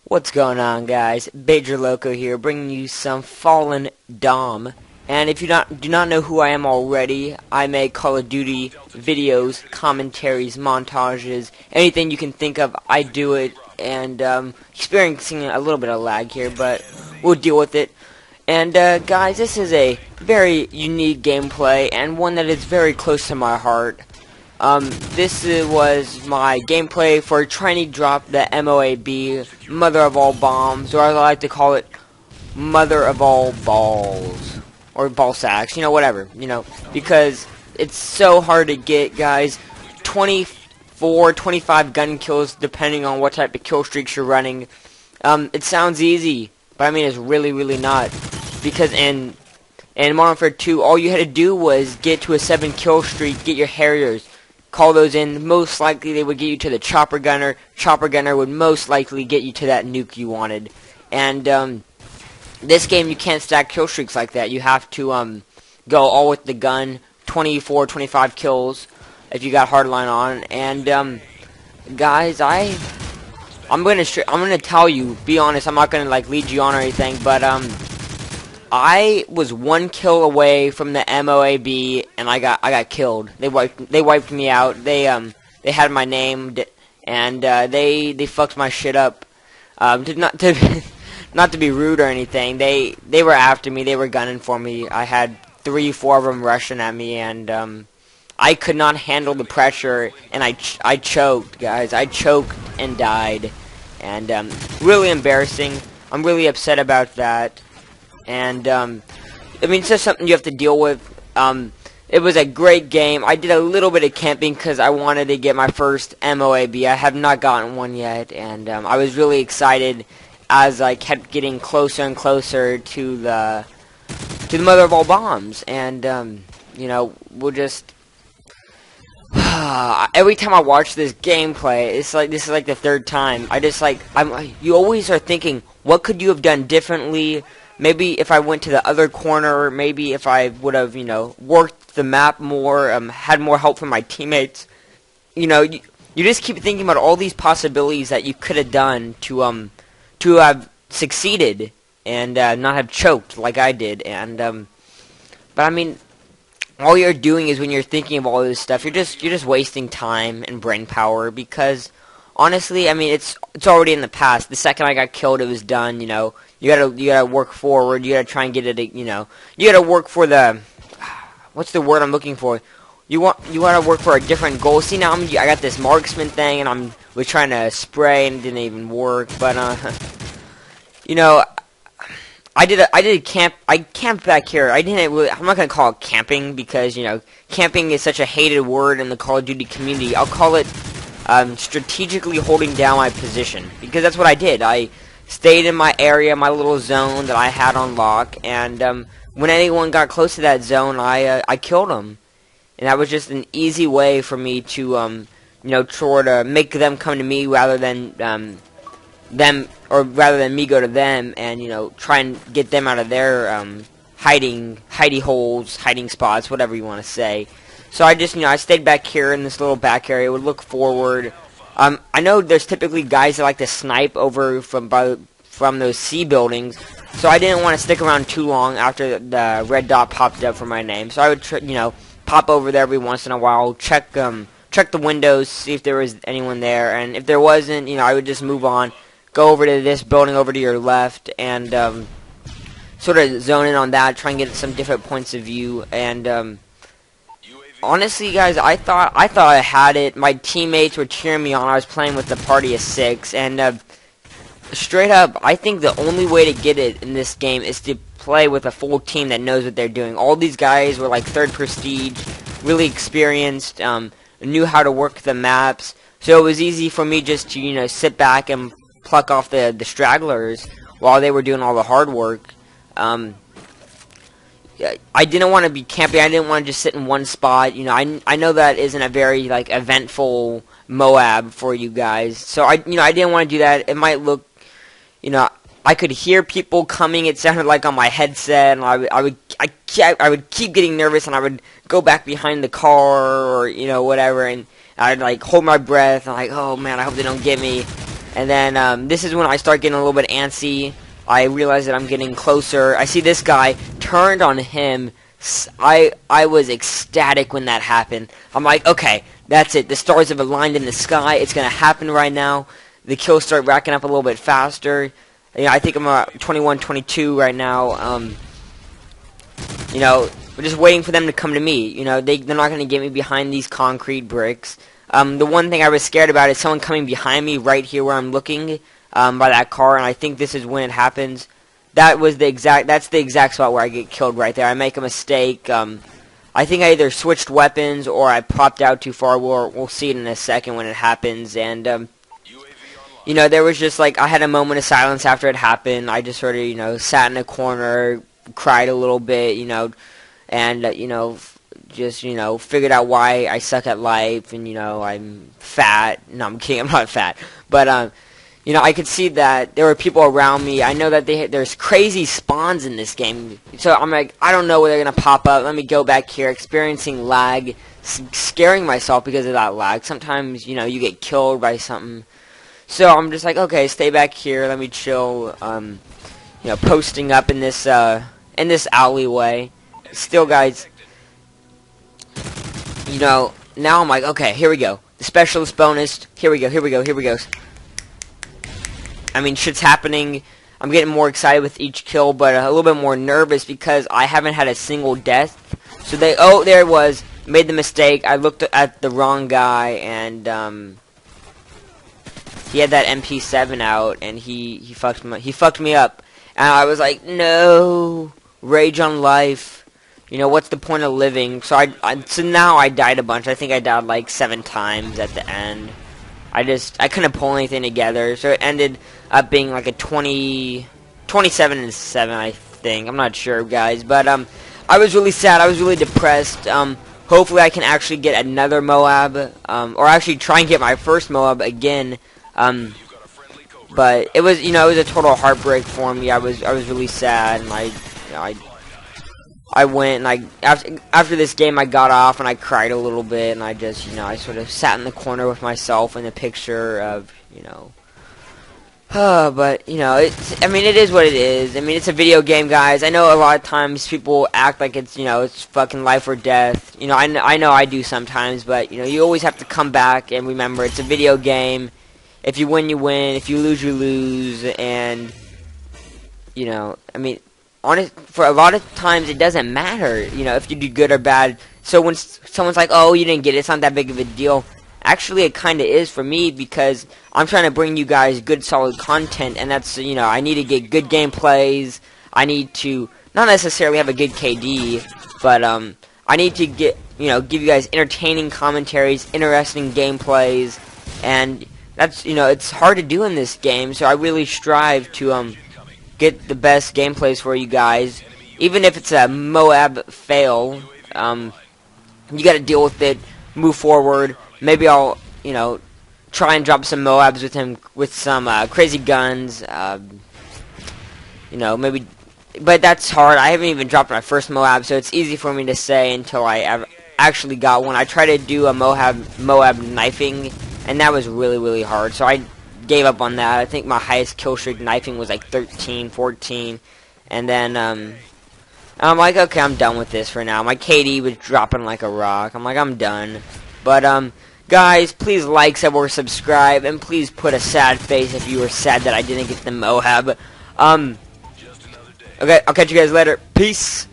What's going on, guys? Bajerloco here, bringing you some Fallen Dom. And if you do not know who I am already, I make Call of Duty videos, commentaries, montages, anything you can think of, I do it. And experiencing a little bit of lag here, but we'll deal with it. And guys, this is a very unique gameplay and one that is very close to my heart. This was my gameplay for trying to drop the MOAB, Mother of All Bombs, or as I like to call it, Mother of All Balls, or ball sacks, you know, whatever, you know, because it's so hard to get, guys. 24, 25 gun kills, depending on what type of kill streaks you're running. It sounds easy, but I mean, it's really, really not, because in Modern Warfare 2, all you had to do was get to a 7 kill streak, get your Harriers, call those in. Most likely they would get you to the chopper gunner. Chopper gunner would most likely get you to that nuke you wanted. And this game you can't stack kill streaks like that. You have to go all with the gun, 24, 25 kills if you got hardline on. And guys, I'm gonna tell you, be honest, I'm not gonna like lead you on or anything, but I was 1 kill away from the MOAB, and I got killed. They wiped me out. They had my name, and they fucked my shit up. Not to be rude or anything. They were after me. They were gunning for me. I had 3, 4 of them rushing at me, and I could not handle the pressure, and I choked, guys. I choked and died, and really embarrassing. I'm really upset about that. And, I mean, it's just something you have to deal with. It was a great game. I did a little bit of camping because I wanted to get my first MOAB. I have not gotten one yet, and I was really excited as I kept getting closer and closer to the Mother of All Bombs. And, you know, we'll just... every time I watch this gameplay, it's like this is like the 3rd time. You always are thinking, what could you have done differently? Maybe if I went to the other corner, maybe if I would have, you know, worked the map more, had more help from my teammates. You know, you just keep thinking about all these possibilities that you could have done to have succeeded and not have choked like I did. And but I mean, all you're doing is when you're thinking of all this stuff, you're just wasting time and brain power, because honestly, I mean, it's already in the past. The second I got killed, it was done. You know, you gotta work forward. You gotta try and get it. You know, you gotta work for the, what's the word I'm looking for? You wanna work for a different goal. See, now I got this marksman thing, and was trying to spray and it didn't even work. But you know, I camped back here. I'm not gonna call it camping, because you know, camping is such a hated word in the Call of Duty community. I'll call it strategically holding down my position, because that's what I did. I stayed in my area, my little zone that I had on lock, and when anyone got close to that zone, I killed them. And that was just an easy way for me to you know, try to make them come to me rather than me go to them, and you know, try and get them out of their hidey holes, hiding spots, whatever you want to say. So I just, you know, I stayed back here in this little back area, would look forward. I know there's typically guys that like to snipe over from those C buildings, so I didn't want to stick around too long after the red dot popped up for my name. So I would, you know, pop over there every once in a while, check the windows, see if there was anyone there, and if there wasn't, you know, I would just move on, go over to this building over to your left, and sort of zone in on that, try and get some different points of view. And honestly, guys, I thought I had it. My teammates were cheering me on. I was playing with the party of 6, and straight up, I think the only way to get it in this game is to play with a full team that knows what they're doing. All these guys were like 3rd prestige, really experienced, knew how to work the maps, so it was easy for me just to, you know, sit back and pluck off the stragglers while they were doing all the hard work. I didn't want to be camping. I didn't want to just sit in one spot. You know, I know that isn't a very like eventful MOAB for you guys. So I didn't want to do that. It might look, you know, I could hear people coming. It sounded like on my headset, and I would keep getting nervous, and I would go back behind the car, or you know, whatever, and I'd like hold my breath and like, oh man, I hope they don't get me. And then this is when I start getting a little bit antsy. I realize that I'm getting closer. I see this guy, turned on him. I was ecstatic when that happened. I'm like, okay, that's it. The stars have aligned in the sky. It's going to happen right now. The kills start racking up a little bit faster. You know, I think I'm at 21-22 right now. You know, we're just waiting for them to come to me. You know, they're not going to get me behind these concrete bricks. The one thing I was scared about is someone coming behind me right here where I'm looking by that car, and I think this is when it happens. That's the exact spot where I get killed right there. I make a mistake. I think I either switched weapons or I popped out too far. We'll see it in a second when it happens. And you know, there was just like I had a moment of silence after it happened. I just sort of, you know, sat in a corner, cried a little bit, you know, and you know, just, you know, figured out why I suck at life, and you know, I'm fat. No, I'm kidding. I'm not fat, but you know, I could see that there were people around me. I know that there's crazy spawns in this game. So I'm like, I don't know where they're going to pop up. Let me go back here, experiencing lag, scaring myself because of that lag. Sometimes, you know, you get killed by something. So I'm just like, okay, stay back here. Let me chill. You know, posting up in this alleyway. Still, guys, you know, now I'm like, okay, here we go. The specialist bonus. Here we go, here we go, here we go. I mean, shit's happening. I'm getting more excited with each kill, but a little bit more nervous because I haven't had a single death. So oh, there it was. Made the mistake. I looked at the wrong guy, and he had that MP7 out, and he fucked me up. And I was like, no, rage on life. You know, what's the point of living? So so now I died a bunch. I think I died like 7 times at the end. I couldn't pull anything together, so it ended up being like a 27-7, I think. I'm not sure, guys, but I was really sad. I was really depressed. Hopefully, I can actually get another MOAB, or actually try and get my first MOAB again. But it was, you know, it was a total heartbreak for me. I was really sad, and I went, and after this game, I got off, and I cried a little bit, and I just, you know, I sort of sat in the corner with myself in a picture of, you know, but, you know, I mean, it is what it is. I mean, it's a video game, guys. I know a lot of times people act like it's, you know, it's fucking life or death. You know, I know I do sometimes, but, you know, you always have to come back and remember it's a video game. If you win, you win. If you lose, you lose, and, you know, I mean, for a lot of times it doesn't matter, you know, if you do good or bad. So when someone's like, oh, you didn't get it, it's not that big of a deal. Actually, it kind of is for me, because I'm trying to bring you guys good, solid content, and that's, you know, I need to get good gameplays. I need to not necessarily have a good KD, but I need to get, you know, give you guys entertaining commentaries, interesting gameplays, and that's, you know, it's hard to do in this game. So I really strive to get the best gameplays for you guys, even if it's a MOAB fail. You got to deal with it, move forward. Maybe I'll, you know, try and drop some MOABs with him with some crazy guns. You know, maybe, but that's hard. I haven't even dropped my first MOAB, so it's easy for me to say until I actually got one. I tried to do a MOAB knifing, and that was really, really hard. So I gave up on that. I think my highest kill streak knifing was like 13, 14, and then I'm like, okay, I'm done with this for now. My KD was dropping like a rock. I'm like, I'm done. But guys, please like, sub, or subscribe, and please put a sad face if you were sad that I didn't get the MOAB. Okay, I'll catch you guys later. Peace.